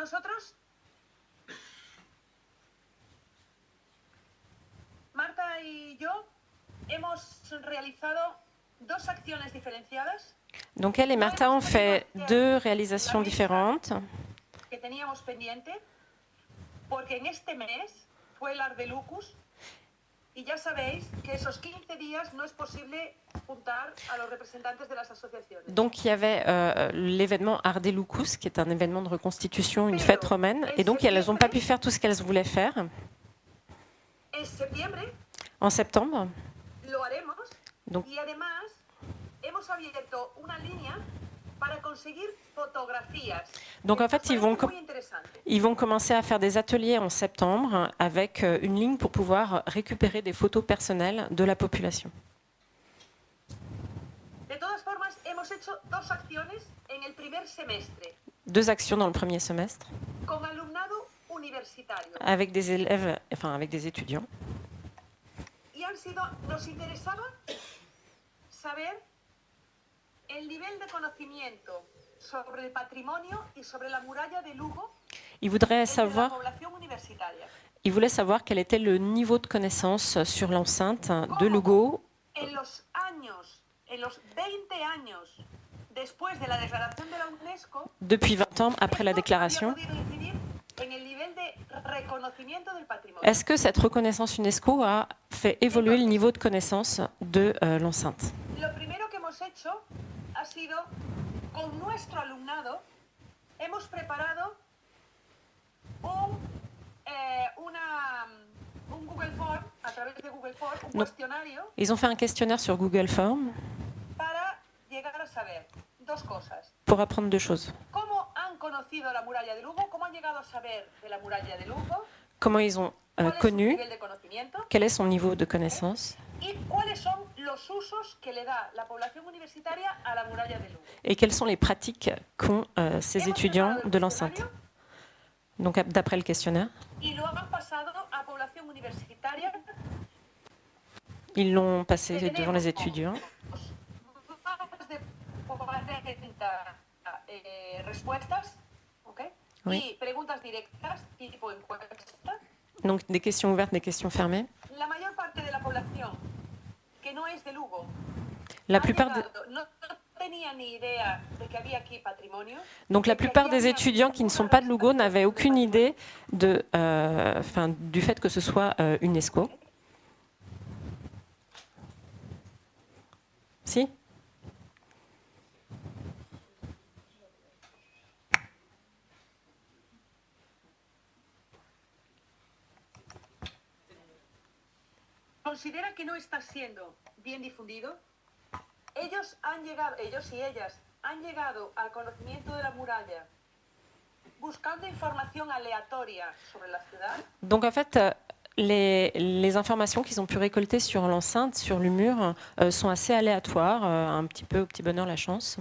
nosotros, Marta y yo, hemos realizado dos acciones diferenciadas. Donc elle et Martha ont fait deux réalisations différentes. Que teníamos pendiente, porque en este mes fue el Ardelucus. Y ya sabéis que esos 15 días no es posible juntar a los representantes de las asociaciones. Donc il y avait l'événement Ardelucus, qui est un événement de reconstitution, une fête romaine, et donc elles n'ont pas pu faire tout ce qu'elles voulaient faire. En septembre. Lo haremos. Donc, y además hemos abierto una línea para conseguir fotografías. Donc en fait, ils vont commencer à faire des ateliers en septembre avec une ligne pour pouvoir récupérer des photos personnelles de la population. De todas formas, hemos hecho dos acciones en el primer semestre. Deux actions dans le premier semestre. Con alumnado universitario. Avec des élèves, enfin avec des étudiants. Y han sido, nos interesaba saber el nivel de conocimiento sobre el patrimonio y sobre la muralla de Lugo. Il voulait savoir quel était le niveau de connaissance sur l'enceinte de Lugo. En los 20 años después de la declaración de la UNESCO, depuis 20 ans après la déclaration, est-ce que cette reconnaissance UNESCO a fait évoluer le niveau de connaissance de l'enceinte? Lo primero que hemos hecho ha sido, con nuestro alumnado, hemos preparado un Google Form, a través de Google Form, un cuestionario. Ils ont fait un questionnaire sur Google Form para llegar a saber dos cosas. Pour apprendre deux choses. ¿Cómo han conocido la muralla de Lugo? ¿Cómo han llegado a saber de la muralla de Lugo? Comment ils ont connu, quel est son niveau de connaissance? ¿Y cuáles son los usos que le da la población universitaria a la muralla de Lugo? Et quelles sont les pratiques qu'ont ces étudiants de l'enceinte? Donc d'après le questionnaire. Ils l'ont passé devant les étudiants. Oui. Donc des questions ouvertes, des questions fermées. La plupart Donc la plupart des étudiants qui ne sont pas de Lugo n'avaient aucune idée du fait que ce soit UNESCO. Si? ¿Considera que no está siendo bien difundido? Ellos y ellas han llegado al conocimiento de la muralla buscando información aleatoria sobre la ciudad. Donc en fait, les informations qu'ils ont pu récolter sur l'enceinte, sur le mur, sont assez aléatoires, un petit peu au petit bonheur la chance.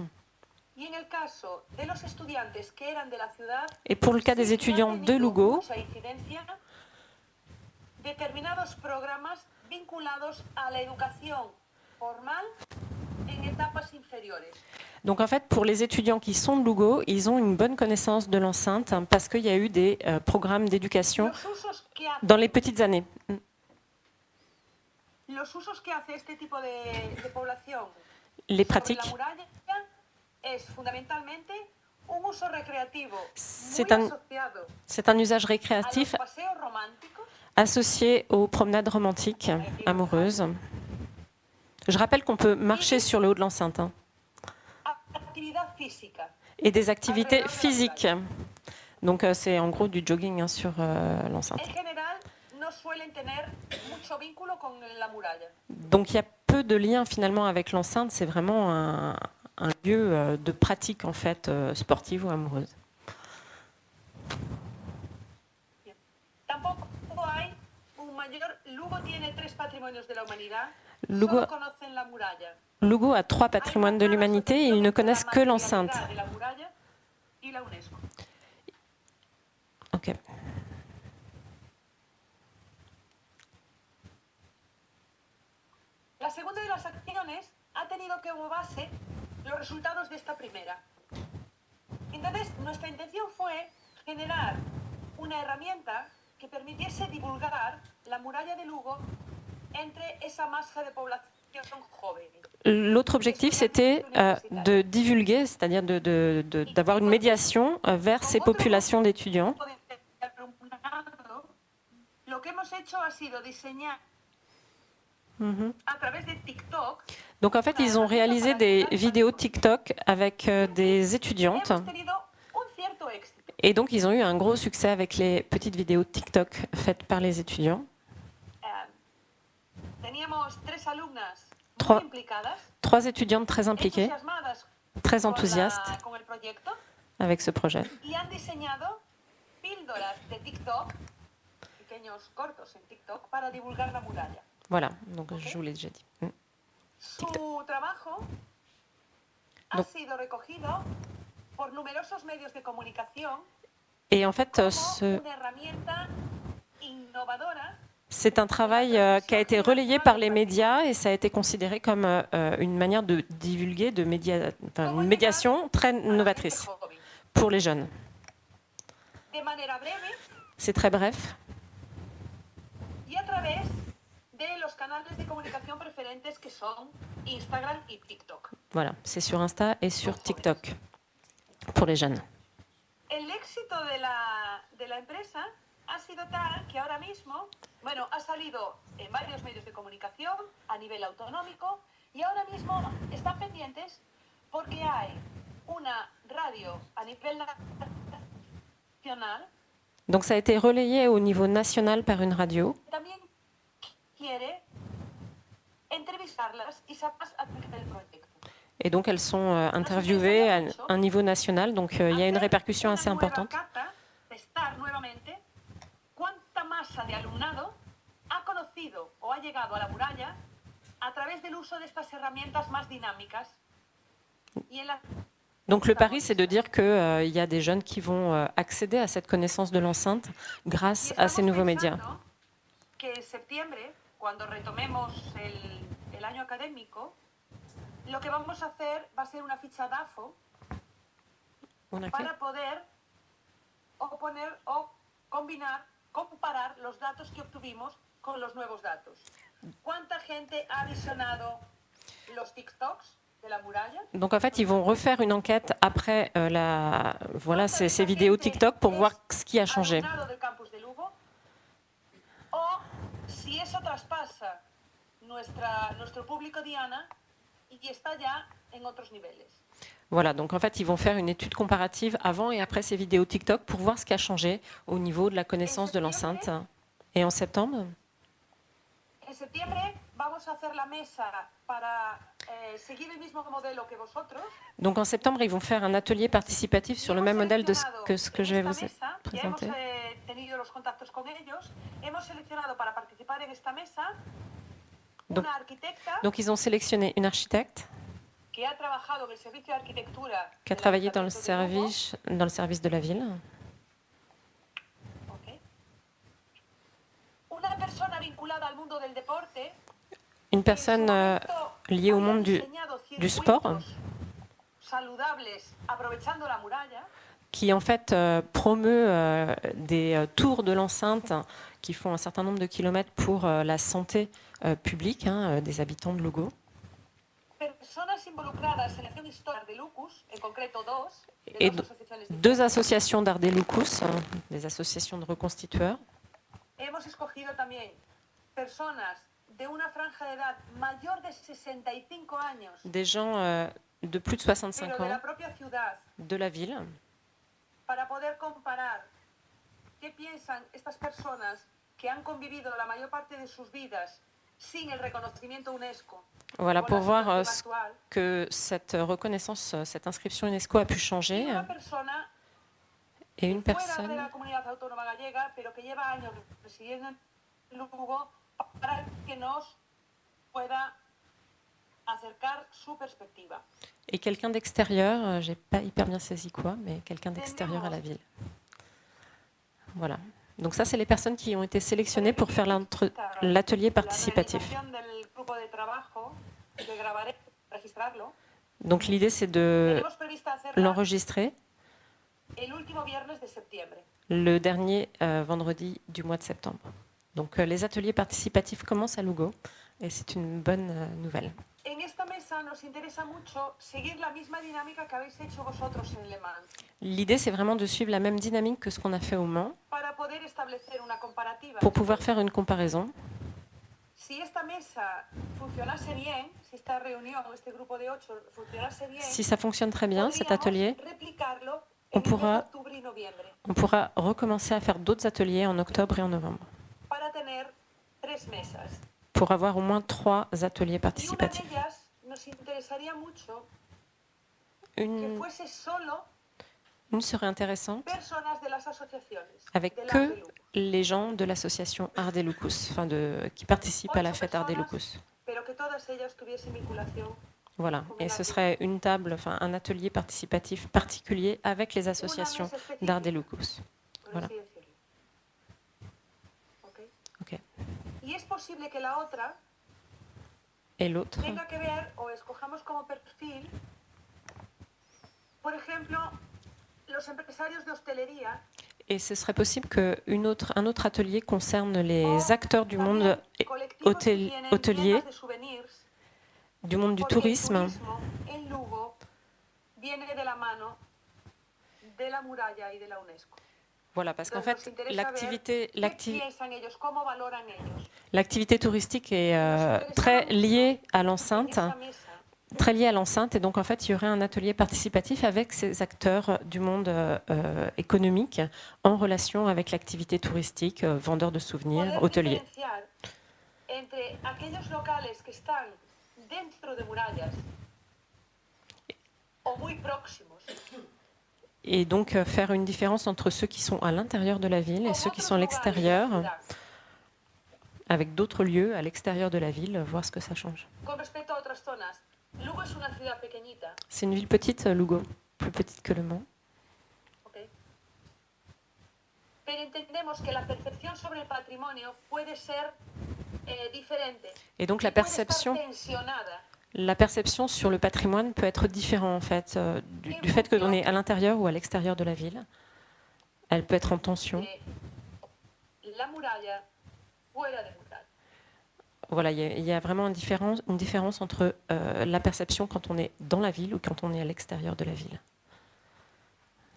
Y en el caso de los estudiantes que eran de la ciudad, et pour le cas des étudiants de Lugo, determinados programas vinculados a la educación formal en etapas inferiores. Donc en fait, pour les étudiants qui sont de Lugo, ils ont une bonne connaissance de l'enceinte parce qu'il y a eu des programmes d'éducation dans les petites années. Los usos que hace este tipo de población les pratiques. Sobre la muralla es fundamentalmente un uso recreativo c'est un usage récréatif associé aux promenades romantiques amoureuses. Je rappelle qu'on peut marcher sur le haut de l'enceinte. Et des activités physiques. Donc c'est en gros du jogging sur l'enceinte. Donc il y a peu de liens finalement avec l'enceinte, c'est vraiment un lieu de pratique en fait sportive ou amoureuse. Lugo a 3 patrimoines de l'humanité et ils ne connaissent que l'enceinte. Ok. La segunda de las acciones ha tenido como base los resultados de esta primera. Entonces, nuestra intención fue generar una herramienta que permitiese divulgar la muralla de Lugo entre esa masa de población joven. L'autre objectif, c'était de divulguer, c'est-à-dire d'avoir une médiation vers ces populations d'étudiants. Lo que hemos hecho ha sido diseñar a través de TikTok. Donc en fait, ils ont réalisé des vidéos TikTok avec des étudiantes. Et donc, ils ont eu un gros succès avec les petites vidéos TikTok faites par les étudiants. Trois étudiantes très impliquées, très enthousiastes avec ce projet. Voilà, donc je vous l'ai déjà dit. Su trabajo ha sido recogido por numerosos medios de comunicación. Et en fait, c'est un travail qui a été relayé par les médias et ça a été considéré comme une manière de divulguer, une médiation très novatrice pour les jeunes. C'est très bref. Y a través de los canales de comunicación preferentes que son Instagram y TikTok. Voilà, c'est sur Insta et sur TikTok pour les jeunes. El éxito de la empresa ha sido tal que ahora mismo, bueno, ha salido en varios medios de comunicación a nivel autonómico y ahora mismo están pendientes porque hay una radio a nivel nacional. Donc ça a été relayé au niveau national par une radio. También quiere entrevistarlas y sacarlas del proyecto. Et donc elles sont interviewées à un niveau national, donc il y a une répercussion assez importante. ¿Cuánta masa de alumnado ha conocido o ha llegado a la muralla a través del uso de estas herramientas más dinámicas? Donc le pari, c'est de dire qu'il y a des jeunes qui vont accéder à cette connaissance de l'enceinte grâce à ces nouveaux médias. Que en septiembre, cuando retomemos el año académico, lo que vamos a hacer va a ser una ficha DAFO para poder oponer o comparar los datos que obtuvimos con los nuevos datos. ¿Cuánta gente ha visionado los TikToks de la muralla? Donc en fait, ils vont refaire une enquête après ces vidéos TikTok pour voir ce qui a changé. O si eso traspasa nuestro público Diana y está ya en otros niveles. Voilà, donc en fait, ils vont faire une étude comparative avant et après ces vidéos TikTok pour voir ce qui a changé au niveau de la connaissance de l'enceinte. Et en septembre, donc en septembre, ils vont faire un atelier participatif sur le même modèle que ce que je vais vous présenter. Donc ils ont sélectionné une architecte qui a travaillé dans le service de la ville. Une personne liée au monde du sport qui en fait promeut des tours de l'enceinte qui font un certain nombre de kilomètres pour la santé publique des habitants de Lugo. Et deux associations d'Ardelucus, des associations de reconstitueurs. Des gens de plus de 65 ans de la ville. Para poder comparar qué piensan estas personas que han convivido la mayor parte de sus vidas sin el reconocimiento UNESCO. Voilà, pour voir ce que cette reconnaissance, cette inscription UNESCO a pu changer. Et une personne de la comunidad autónoma gallega, pero que lleva años residiendo en Lugo, para que nos pueda acercar su perspectiva. Et quelqu'un d'extérieur, j'ai pas hyper bien saisi quoi, mais quelqu'un d'extérieur à la ville. Voilà. Donc ça, c'est les personnes qui ont été sélectionnées pour faire l'atelier participatif. Donc l'idée, c'est de l'enregistrer le dernier vendredi du mois de septembre. Donc les ateliers participatifs commencent à Lugo et c'est une bonne nouvelle. En esta mesa nos interesa mucho seguir la misma dinámica que habéis hecho vosotros en Le Mans. L'idée, c'est vraiment de suivre la même dynamique que ce qu'on a fait au Mans Para poder establecer una comparativa. Pour pouvoir faire une comparaison. Si esta mesa funcionase bien, si esta reunión, este grupo de 8 funcionase bien, si ça fonctionne très bien, cet atelier, on pourra recommencer à faire d'autres ateliers en octobre et en novembre. Para tener 3 mesas. Pour avoir au moins 3 ateliers participatifs. Une serait intéressante avec que les gens de l'association Ardelucus, enfin qui participent à la fête Ardelucus. Voilà, et ce serait une table, enfin un atelier participatif particulier avec les associations d'Ardelucus. Voilà. Ok. Et l'autre tenga que ver o escojamos como perfil, por ejemplo, los empresarios de hostelería. Et ce serait possible qu'un autre atelier concerne les acteurs du monde hôtelier, du monde du tourisme. En Lugo viene de la mano de la muralla y de la UNESCO. Voilà, parce qu'en fait, l'activité touristique est très liée à l'enceinte, et donc en fait, il y aurait un atelier participatif avec ces acteurs du monde économique en relation avec l'activité touristique, vendeurs de souvenirs, hôteliers. Entre aquellos locales que están dentro de murallas o muy próximos. Et donc faire une différence entre ceux qui sont à l'intérieur de la ville et ceux qui sont à l'extérieur, avec d'autres lieux à l'extérieur de la ville, voir ce que ça change. C'est une ville petite, Lugo, plus petite que Le Mans. Et donc la perception sur le patrimoine peut être différente en fait, du fait que l'on est à l'intérieur ou à l'extérieur de la ville. Elle peut être en tension. Voilà, il y a vraiment une différence entre la perception quand on est dans la ville ou quand on est à l'extérieur de la ville.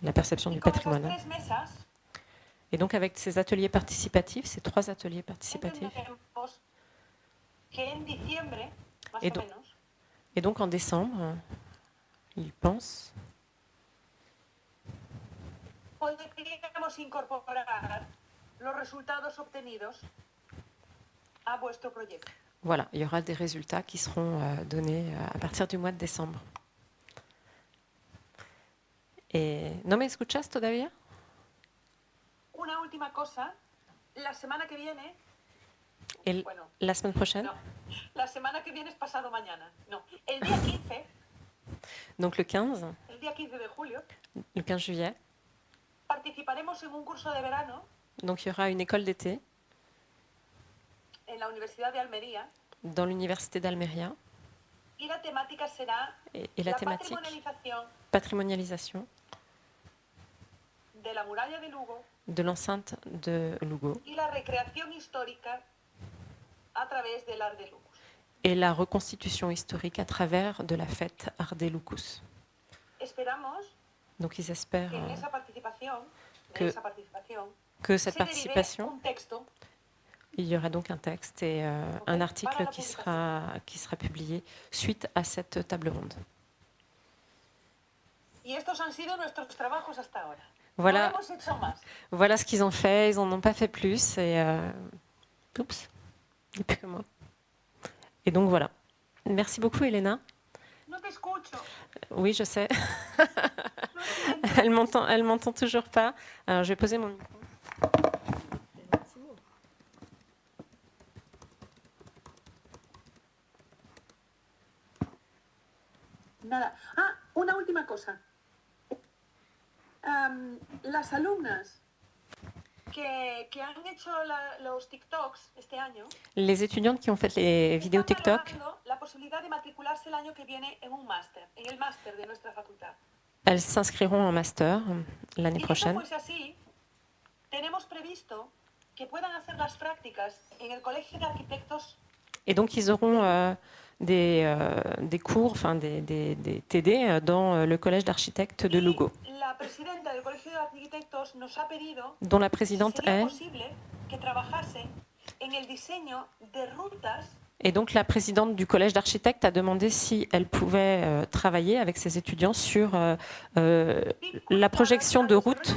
La perception du patrimoine. Et donc avec ces ateliers participatifs, ces 3 ateliers participatifs. Et donc en décembre, il pense voilà, il y aura des résultats qui seront donnés à partir du mois de décembre. Et ¿no me escuchas todavía? Una última cosa, la semana que viene. Et la semaine prochaine? No, la semana que viene es pasado mañana. No, el día 15. Donc le 15. El día 15 de julio. Le 15 juillet. Participaremos en un curso de verano. Donc il y aura une école d'été. En la Universidad de Almería. Dans l'université d'Almeria. Y la temática será et la thématique patrimonialisation de la muralla de Lugo. De l'enceinte de Lugo. Y la recreación histórica a través del Ardelucus. Et la reconstitution historique à travers de la fête Ardelucus. Donc ils espèrent que cette participation, il y aura donc un texte et un article qui sera publié suite à cette table ronde. Voilà ce qu'ils ont fait, ils n'en ont pas fait plus et oups, il n'y a plus que moi. Et donc voilà. Merci beaucoup, Elena. Oui, je sais. Elle m'entend toujours pas. Alors, je vais poser mon micro. Nada. Ah, una última cosa. Las alumnas que han hecho los TikToks este año. Les étudiantes qui ont fait les vidéos TikTok. La posibilidad de matricularse el año que viene en un máster, en el máster de nuestra facultad. elles s'inscriront en master l'année prochaine. Et donc, ils auront des cours, enfin des TD dans le collège d'architectes de Lugo, dont la présidente est... Et donc, la présidente du collège d'architectes a demandé si elle pouvait travailler avec ses étudiants sur la projection de routes.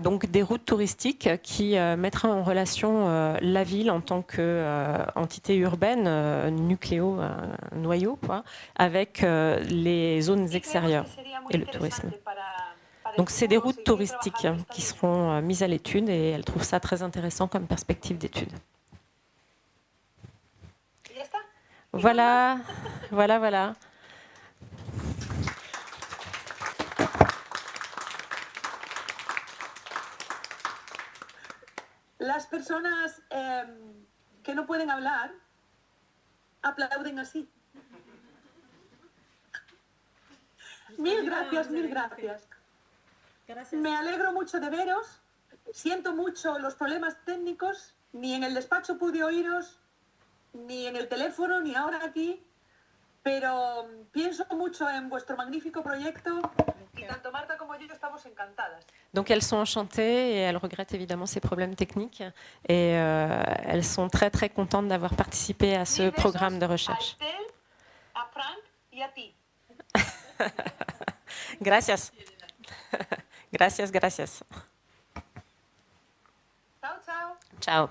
Donc des routes touristiques qui mettraient en relation la ville en tant qu'entité urbaine, noyau, quoi, avec les zones extérieures et le tourisme. Donc c'est des routes touristiques qui seront mises à l'étude et elle trouve ça très intéressant comme perspective d'étude. Voilà, voilà. Las personas que no pueden hablar aplauden así. Mil gracias, mil gracias. Me alegro mucho de veros. Siento mucho los problemas técnicos. Ni en el despacho pude oíros, ni en el teléfono, ni ahora aquí. Pero pienso mucho en vuestro magnífico proyecto. Y tanto Marta como yo estamos encantadas. Donc elles sont enchantées et elles regrettent évidemment ces problèmes techniques et elles sont très très contentes d'avoir participé à ce programme de recherche. A Estel, a Frank y a ti. Gracias. Gracias, gracias. Ciao, ciao. Ciao.